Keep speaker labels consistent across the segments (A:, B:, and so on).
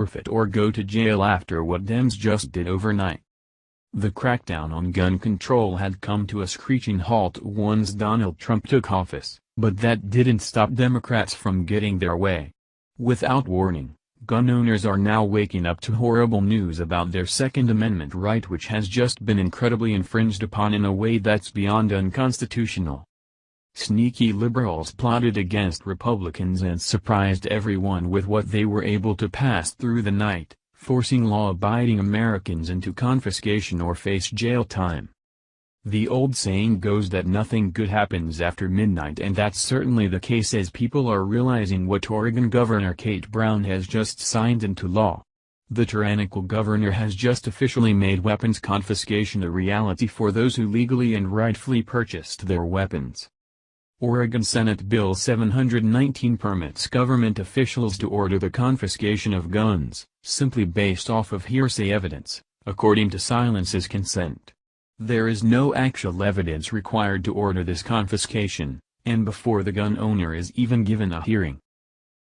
A: forfeit or go to jail after what Dems just did overnight. The crackdown on gun control had come to a screeching halt once Donald Trump took office, but that didn't stop Democrats from getting their way. Without warning, gun owners are now waking up to horrible news about their Second Amendment right, which has just been incredibly infringed upon in a way that's beyond unconstitutional. Sneaky liberals plotted against Republicans and surprised everyone with what they were able to pass through the night, forcing law-abiding Americans into confiscation or face jail time. The old saying goes that nothing good happens after midnight, and that's certainly the case as people are realizing what Oregon Governor Kate Brown has just signed into law. The tyrannical governor has just officially made weapons confiscation a reality for those who legally and rightfully purchased their weapons. Oregon Senate Bill 719 permits government officials to order the confiscation of guns, simply based off of hearsay evidence, according to silence is consent. There is no actual evidence required to order this confiscation, and before the gun owner is even given a hearing.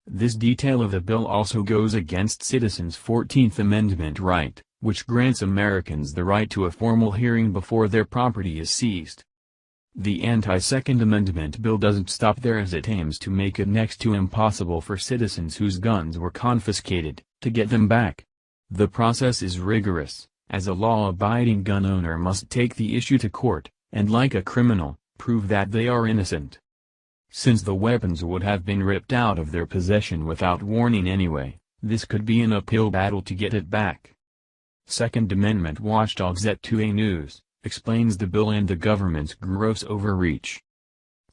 A: This detail of the bill also goes against citizens' 14th Amendment right, which grants Americans the right to a formal hearing before their property is seized. The anti-Second Amendment bill doesn't stop there, as it aims to make it next to impossible for citizens whose guns were confiscated, to get them back. The process is rigorous, as a law-abiding gun owner must take the issue to court, and like a criminal, prove that they are innocent. Since the weapons would have been ripped out of their possession without warning anyway, this could be an uphill battle to get it back. Second Amendment watchdogs at 2A News explains the bill and the government's gross overreach.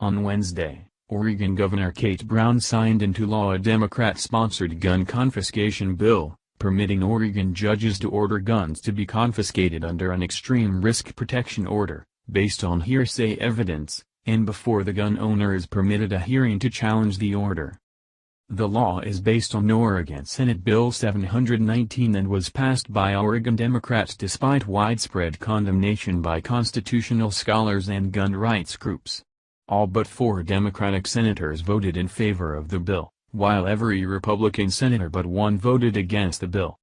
A: On Wednesday, Oregon Governor Kate Brown signed into law a Democrat-sponsored gun confiscation bill, permitting Oregon judges to order guns to be confiscated under an extreme risk protection order, based on hearsay evidence, and before the gun owner is permitted a hearing to challenge the order. The law is based on Oregon Senate Bill 719 and was passed by Oregon Democrats despite widespread condemnation by constitutional scholars and gun rights groups. All but 4 Democratic senators voted in favor of the bill, while every Republican senator but one voted against the bill.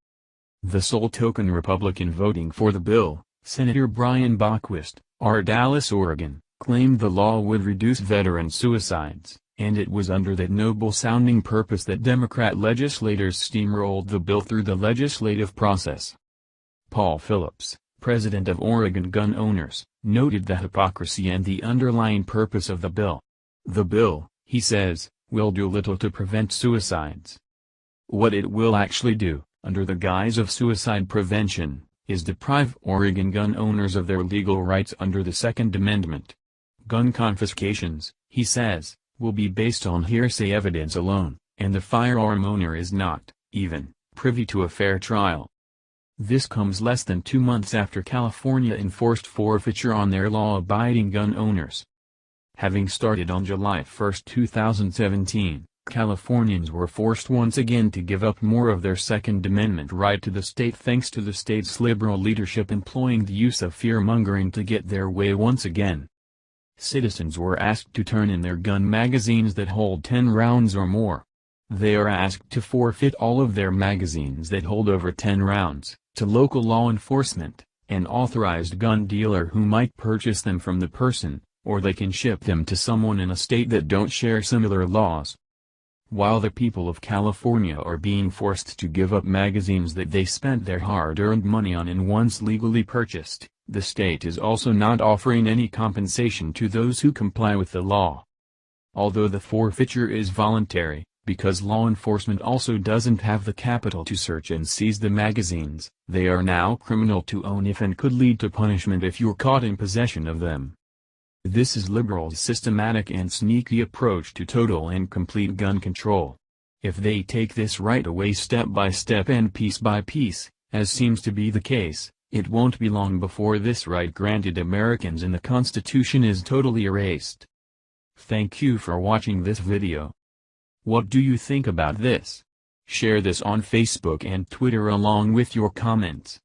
A: The sole token Republican voting for the bill, Senator Brian Bockwist, R. Dallas, Oregon, claimed the law would reduce veteran suicides, and it was under that noble-sounding purpose that Democrat legislators steamrolled the bill through the legislative process. Paul Phillips, president of Oregon Gun Owners, noted the hypocrisy and the underlying purpose of the bill. The bill, he says, will do little to prevent suicides. What it will actually do, under the guise of suicide prevention, is deprive Oregon gun owners of their legal rights under the Second Amendment. Gun confiscations, he says, will be based on hearsay evidence alone, and the firearm owner is not, even, privy to a fair trial. This comes less than 2 months after California enforced forfeiture on their law-abiding gun owners. Having started on July 1, 2017, Californians were forced once again to give up more of their Second Amendment right to the state thanks to the state's liberal leadership employing the use of fear-mongering to get their way once again. Citizens were asked to turn in their gun magazines that hold 10 rounds or more. They are asked to forfeit all of their magazines that hold over 10 rounds, to local law enforcement, an authorized gun dealer who might purchase them from the person, or they can ship them to someone in a state that don't share similar laws. While the people of California are being forced to give up magazines that they spent their hard-earned money on and once legally purchased, the state is also not offering any compensation to those who comply with the law. Although the forfeiture is voluntary, because law enforcement also doesn't have the capital to search and seize the magazines, they are now criminal to own if and could lead to punishment if you're caught in possession of them. This is liberals' systematic and sneaky approach to total and complete gun control. If they take this right away step by step and piece by piece, as seems to be the case, it won't be long before this right granted Americans in the Constitution is totally erased. Thank you for watching this video. What do you think about this? Share this on Facebook and Twitter along with your comments.